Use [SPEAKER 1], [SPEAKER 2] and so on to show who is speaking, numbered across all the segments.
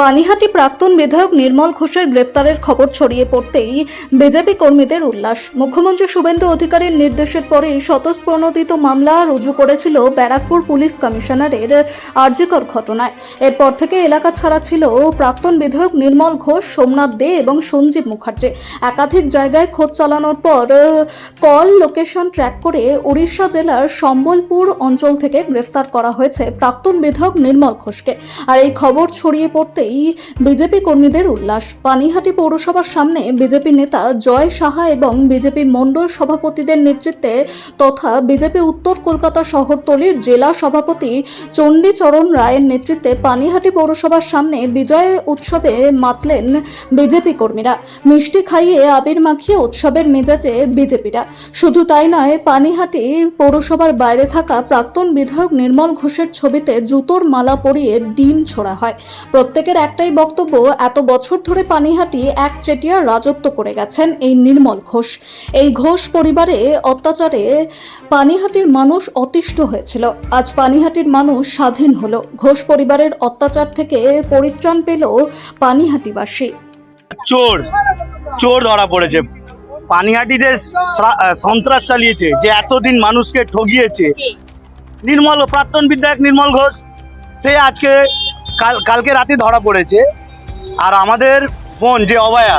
[SPEAKER 1] পানিহাটি প্রাক্তন বিধায়ক নির্মল ঘোষের গ্রেফতারের খবর ছড়িয়ে পড়তেই বিজেপি কর্মীদের উল্লাস। মুখ্যমন্ত্রী শুভেন্দু অধিকারীর নির্দেশের পরেই স্বতঃপ্রণোদিত মামলা রুজু করেছিল ব্যারাকপুর পুলিশ কমিশনারের আরজিকর ঘটনায়। এরপর থেকে এলাকা ছাড়া ছিল প্রাক্তন বিধায়ক নির্মল ঘোষ, সোমনাথ দে এবং সঞ্জীব মুখার্জি। একাধিক জায়গায় খোঁজ চালানোর পর কল লোকেশন ট্র্যাক করে উড়িষ্যা জেলার সম্বলপুর অঞ্চল থেকে গ্রেফতার করা হয়েছে প্রাক্তন বিধায়ক নির্মল ঘোষকে। আর এই খবর ছড়িয়ে পড়তেই বিজেপি কর্মীদের উল্লাস। পানিহাটি পৌরসভার সামনে বিজেপি নেতা জয় সাহা এবং বিজেপি মণ্ডল সভাপতিদের নেতৃত্বে তথা বিজেপি উত্তর কলকাতা শহরতলির জেলা সভাপতি চণ্ডীচরণ রায়ের নেতৃত্বে পানিহাটি পৌরসভার সামনে বিজয় উৎসবে মাতলেন বিজেপি কর্মীরা। মিষ্টি খাইয়ে আবির মাখিয়ে উৎসবের মেজাজে বিজেপিরা। শুধু তাই নয়, পানিহাটি পৌরসভার বাইরে থাকা প্রাক্তন বিধায়ক নির্মল ঘোষের ছবিতে জুতোর মালা পরিয়ে ডিম ছোড়া হয়। প্রত্যেকের একটাই বক্তব্য, এত বছর ধরে পানিহাটি একচেটিয়া রাজত্ব করে গেছেন এই নির্মল ঘোষ। এই ঘোষ পরিবারে অত্যাচারে পানিহাটির মানুষ অতিষ্ঠ হয়েছিল। আজ পানিহাটির মানুষ স্বাধীন হলো। ঘোষ পরিবারের অত্যাচার থেকে পরিত্রাণ পেল পানিহাটিবাসী।
[SPEAKER 2] চোর চোর ধরা পড়েছে। পানিহাটিতে সন্ত্রাস চালিয়েছে, যে এতদিন মানুষকে ঠগিয়েছে নির্মল, প্রাক্তন বিধায়ক নির্মল ঘোষ, সে আজকে কালকে রাতে ধরা পড়েছে। আর আমাদের বোন যে অভয়া,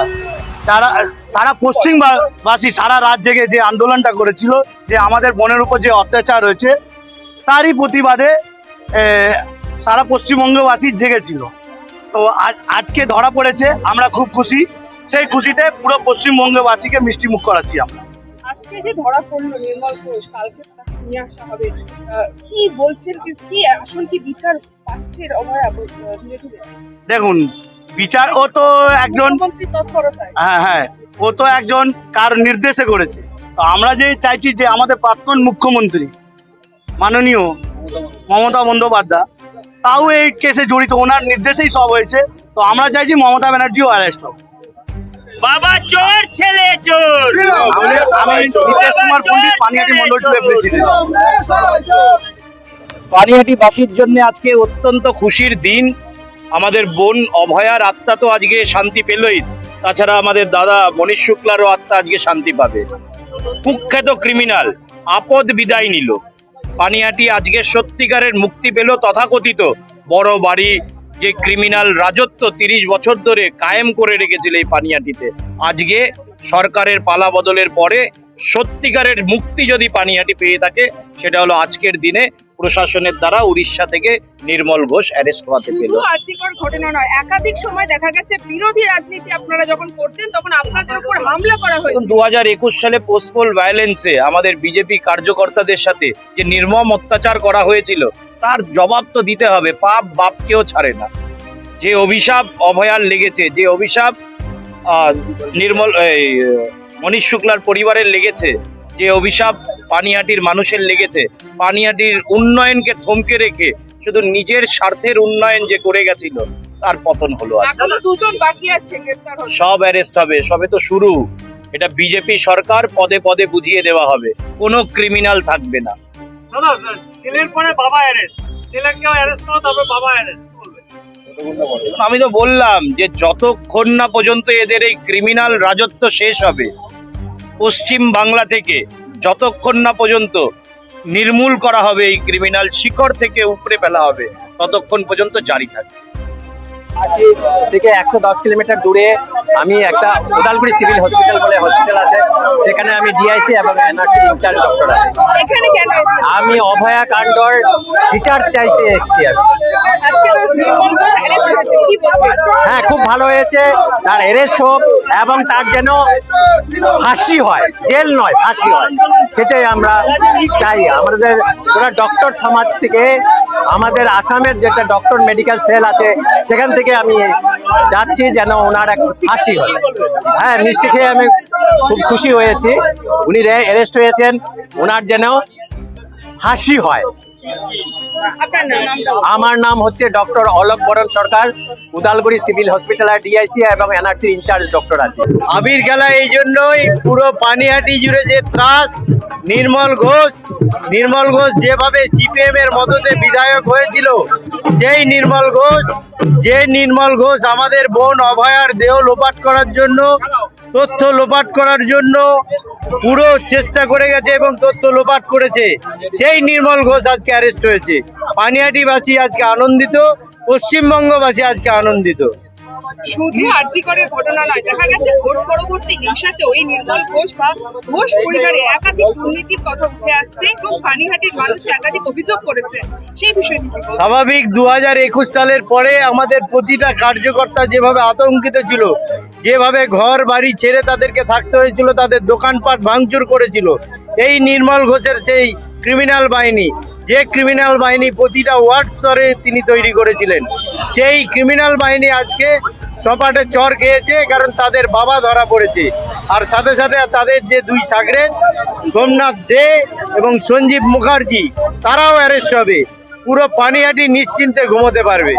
[SPEAKER 2] তারা সারা পশ্চিমবাসী সারা রাত জেগে যে আন্দোলনটা করেছিল, যে আমাদের বোনের উপর যে অত্যাচার হয়েছে তারই প্রতিবাদে সারা পশ্চিমবঙ্গবাসী জেগেছিল। তো আজকে ধরা পড়েছে, আমরা খুব খুশি। সেই খুশিতে পুরো পশ্চিমবঙ্গবাসীকে মিষ্টি মুখ করাচ্ছি আমরা।
[SPEAKER 3] আজকে যে ধরা পড়লো নির্মল ঘোষ, কালকে তাকে নিয়ে আসা হবে, কি বলছেন, কি আসল কি বিচার পাচ্ছে অভয়া?
[SPEAKER 2] দেখুন, বিচার ও তো একজন, হ্যাঁ, ও তো একজন কার নির্দেশে করেছে। তো আমরা যে চাইছি যে আমাদের প্রাক্তন মুখ্যমন্ত্রী মাননীয় মমতা বন্দ্যোপাধ্যায়, তাও এই কেসে জড়িত, ওনার নির্দেশেই সব হয়েছে। তো আমরা চাইছি মমতা ব্যানার্জিও অ্যারেস্ট হোক। বাবা চোর, ছেলে চোর। আমি নীতিশ কুমার পণ্ডিত, পানিহাটি মন্ডল টু প্রেসিডেন্ট। পানিহাটিবাসীর জন্য আজকে অত্যন্ত খুশির দিন। আমাদের বোন অভয়ার আত্মা তো আজকে শান্তি পেলই, তাছাড়া আমাদের দাদা মনীষ শুক্লারও আত্মা আজকে শান্তি পাবে। কুখ্যাত ক্রিমিনাল আপদ বিদায় নিল। পানিহাটি আজকে সত্যিকারের মুক্তি পেল। তথাকথিত বড় বাড়ি যে ক্রিমিনাল রাজত্ব 30 বছর ধরে কায়েম করে রেখেছিল এই পানিহাটিতে, আজকে সরকারের পালা বদলের পরে সত্যিকারের মুক্তি যদি পানিহাটি পেয়ে থাকে, সেটা হলো আজকের দিনে প্রশাসনের দ্বারা উড়িষ্যা থেকে নির্মল ঘোষ অ্যারেস্ট হতে পেল।
[SPEAKER 3] আর্জিকর ঘটনা নয়, একাধিক সময় দেখা গেছে বিরোধী রাজনীতি আপনারা যখন করতেন তখন আপনাদের উপর হামলা করা হয়েছে।
[SPEAKER 2] 2021 সালে পোস্টপোল ভায়োলেন্সে আমাদের বিজেপি কার্যকর্তাদের সাথে যে নির্মম অত্যাচার করা হয়েছিল, তার জবাব তো দিতে হবে। পাপ বাপকেও ছাড়ে না। যে অভিশাপ অভয়ার লেগেছে, যে অভিশাপ মনীষ শুক্লার পরিবারের লেগেছে, যে অভিশাপ পানিহাটির মানুষের লেগেছে, পানিহাটির উন্নয়নকে থমকে রেখে শুধু নিজের স্বার্থের উন্নয়ন যে করে গেছিল, তার পতন হলো।
[SPEAKER 3] এখনো দুজন বাকি আছে গ্রেফতার হতে।
[SPEAKER 2] সব অ্যারেস্ট হবে, সবে তো শুরু। এটা বিজেপি সরকার, পদে পদে বুঝিয়ে দেওয়া হবে, কোনো ক্রিমিনাল থাকবে না। ছেলের পরে বাবা অ্যারেস্ট, ছেলেকেও অ্যারেস্ট করো, তারপর বাবা অ্যারেস্ট। আমি তো বললাম যে যতক্ষণ না পর্যন্ত এদের এই ক্রিমিনাল রাজত্ব শেষ হবে পশ্চিম বাংলা থেকে, যতক্ষণ না পর্যন্ত নির্মূল করা হবে, এই ক্রিমিনাল শিকড় থেকে উপড়ে ফেলা হবে, ততক্ষণ পর্যন্ত জারি থাকবে।
[SPEAKER 4] থেকে 110 কিলোমিটার দূরে আমি একটা উদালগুড়ি সিভিল হসপিটাল বলে হসপিটাল আছে, সেখানে আমি ডিআইসি এবং এনআরসি ইনচার্জ ডক্টর আছি।
[SPEAKER 3] এখানে কেন এসেছেন?
[SPEAKER 4] আমি অভয়া কাণ্ডর বিচার চাইতে এসেছি।
[SPEAKER 3] আজকে তো নির্মল ঘোষ অ্যারেস্ট হয়েছে, কি বলবেন?
[SPEAKER 4] হ্যাঁ, খুব ভালো হয়েছে, তার অ্যারেস্ট হোক এবং তার যেন ফাঁসি হয়, জেল নয় ফাঁসি হয়, সেটাই আমরা চাই। আমাদের পুরো ডক্টর সমাজ থেকে, আমাদের আসামের যেটা ডক্টর মেডিকেল সেল আছে, সেখান থেকে আমি চাচ্ছি যেন ওনার এক ফাঁসি হয়। হ্যাঁ, মিষ্টি খেয়ে আমি খুব খুশি হয়েছি, উনি অ্যারেস্ট হয়েছেন, ওনার যেন ফাঁসি হয়।
[SPEAKER 3] আপনার নামটা
[SPEAKER 4] আমার নাম হচ্ছে ডক্টর অলোক বরণ সরকার, উদালগুড়ি সিভিল হসপিটাল ডিআইসি এবং এনআরসি ইনচার্জ ডক্টর আছে। আবির খেলা এই জন্যই, পুরো পানিহাটি জুড়ে যে ত্রাস, নির্মল ঘোষ যেভাবে সিপিএম এর মদতে বিধায়ক হয়েছিল, সেই নির্মল ঘোষ আমাদের বোন অভয়ার দেহ লোপাট করার জন্য, তথ্য লোপাট করার জন্য পুরো চেষ্টা করে গেছে এবং তথ্য লোপাট করেছে। সেই নির্মল ঘোষ আজকে অ্যারেস্ট হয়েছে। পানিহাটিবাসী আজকে আনন্দিত, পশ্চিমবঙ্গবাসী আজকে আনন্দিত।
[SPEAKER 3] শুধু আরজিকরের ঘটনা নয়, দেখা গেছে ভোট পরবর্তী হিংসাতেও এই নির্মল ঘোষ বা ঘোষ পরিবারে একাধিক দুর্নীতির কথা উঠে আসছে এবং পানিহাটির মানুষ একাধিক অভিযোগ করেছে সেই বিষয়টি কি?
[SPEAKER 4] স্বাভাবিক 2021 সালের পরে আমাদের প্রতিটা কার্যকর্তা যেভাবে আতঙ্কিত ছিল, যেভাবে ঘর বাড়ি ছেড়ে তাদেরকে থাকতে হয়েছিল, তাদের দোকানপাট ভাঙচুর করেছিল এই নির্মল ঘোষের সেই ক্রিমিনাল বাহিনী, যে ক্রিমিনাল বাহিনী প্রতিটা ওয়ার্ড স্তরে তিনি তৈরি করেছিলেন, সেই ক্রিমিনাল বাহিনী আজকে সপাটে চর খেয়েছে, কারণ তাদের বাবা ধরা পড়েছে। আর সাথে সাথে তাদের যে দুই সাগরেদ সোমনাথ দে এবং সঞ্জীব মুখার্জি, তারাও অ্যারেস্ট হবে। পুরো পানিহাটি নিশ্চিন্তে ঘুমোতে পারবে।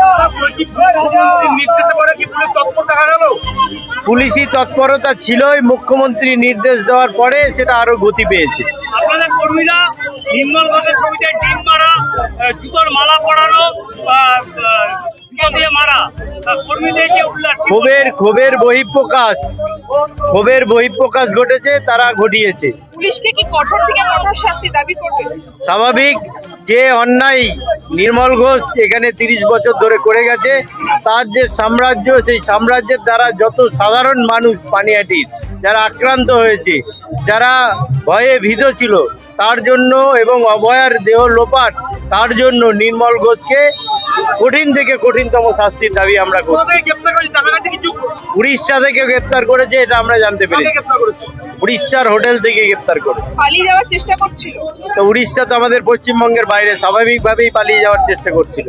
[SPEAKER 4] পুলিশি তৎপরতা ছিলই, মুখ্যমন্ত্রী নির্দেশ দেওয়ার পরে সেটা আরো গতি পেয়েছে।
[SPEAKER 2] আপনাদের কর্মীরা নির্মল ঘোষের ছবিতে টিম মারা, জুতোর মালা পরানো, জুতো দিয়ে মারা, কর্মীদের যে উল্লাস,
[SPEAKER 4] ক্ষোভের বহিঃপ্রকাশ ঘটেছে, তারা ঘটিয়েছে।
[SPEAKER 3] পুলিশকে কি কঠোর থেকে কঠোর শাস্তি দাবি করবে?
[SPEAKER 4] স্বাভাবিক, যে অন্যায় নির্মল ঘোষ এখানে 30 বছর ধরে করে গেছে, তার যে সাম্রাজ্য, সেই সাম্রাজ্যের দ্বারা যত সাধারণ মানুষ পানিহাটির যারা আক্রান্ত হয়েছে, যারা ভয়ে ভীত ছিল, তার জন্য এবং অভয়ার দেহ লোপাট, তার জন্য নির্মল ঘোষকে কঠিন থেকে কঠিনতম শাস্তির দাবি আমরা করছি। উড়িষ্যা থেকে গ্রেপ্তার করেছে, এটা আমরা জানতে পেরেছি। উড়িষ্যার হোটেল থেকে গ্রেপ্তার করেছে।
[SPEAKER 3] পালিয়ে যাওয়ার চেষ্টা করছিল।
[SPEAKER 4] তো উড়িষ্যা তো আমাদের পশ্চিমবঙ্গের বাইরে, স্বাভাবিকভাবেই পালিয়ে যাওয়ার চেষ্টা করছিল।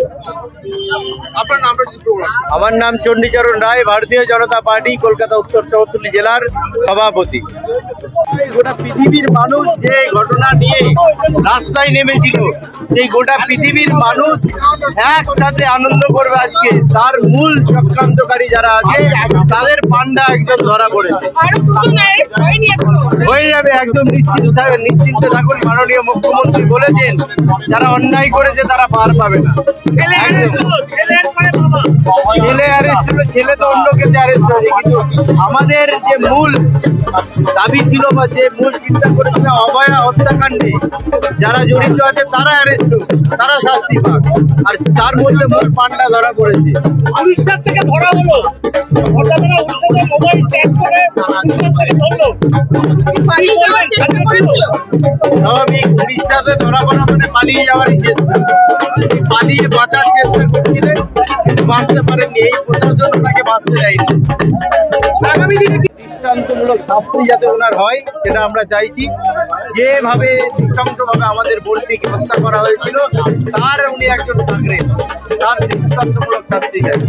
[SPEAKER 4] আমার নাম চণ্ডীচরণ রায়, ভারতীয় জনতা পার্টি কলকাতা উত্তর শহরতলি জেলার সভাপতি। গোটা পৃথিবীর মানুষ যে ঘটনা নিয়ে রাস্তায় নেমেছিল, সেই গোটা পৃথিবীর মানুষ একসাথে আনন্দ করবে আজকে। তার মূল চক্রান্তকারী যারা আছে, তাদের পান্ডা একজন ধরা পড়েছে।
[SPEAKER 3] আরো দুজন অ্যারেস্ট হয়নি এখনো?
[SPEAKER 4] হয়ে যাবে, একদম নিশ্চিন্তে থাকুন। মাননীয় মুখ্যমন্ত্রী বলেছেন, যারা অন্যায় করেছে তারা পার পাবে না। ছেলে অ্যারেস্ট হলো, ছেলে তো অন্য কেসে অ্যারেস্ট হয়েছে, কিন্তু আমাদের যে মূল দাবি ছিল বা যে মূল চিন্তা করেছিল, অভয়া হত্যাকাণ্ডে যারা জড়িত আছে তারা অ্যারেস্ট হোক, তারা শাস্তি পাক। আর তার মধ্যে মূল পান্ডা ধরা পড়েছে।
[SPEAKER 2] উড়িষ্যা থেকে ধরা হলো, উড়িষ্যাতে মোবাইল ট্যাগ করে উড়িষ্যা থেকে ধরলো।
[SPEAKER 3] পালিয়ে যাওয়ার চেষ্টা করেছিল।
[SPEAKER 4] স্বাভাবিক, উড়িষ্যাতে ধরা পড়া মানে পালিয়ে যাওয়ারই চেষ্টা। পালিয়ে বাঁচার চেষ্টা করছিলেন, কিন্তু বাঁচতে পারেননি। এই প্রশাসন তাকে বাঁচতে দেয়নি। আগামী দিনে দৃষ্টান্তমূলক শাস্তি যাতে ওনার হয়, সেটা আমরা চাইছি। যেভাবে নৃশংসভাবে আমাদের বোনটিকে হত্যা করা হয়েছিল, তার উনি একজন সাগরেদ, তার দৃষ্টান্তমূলক শাস্তি চাই।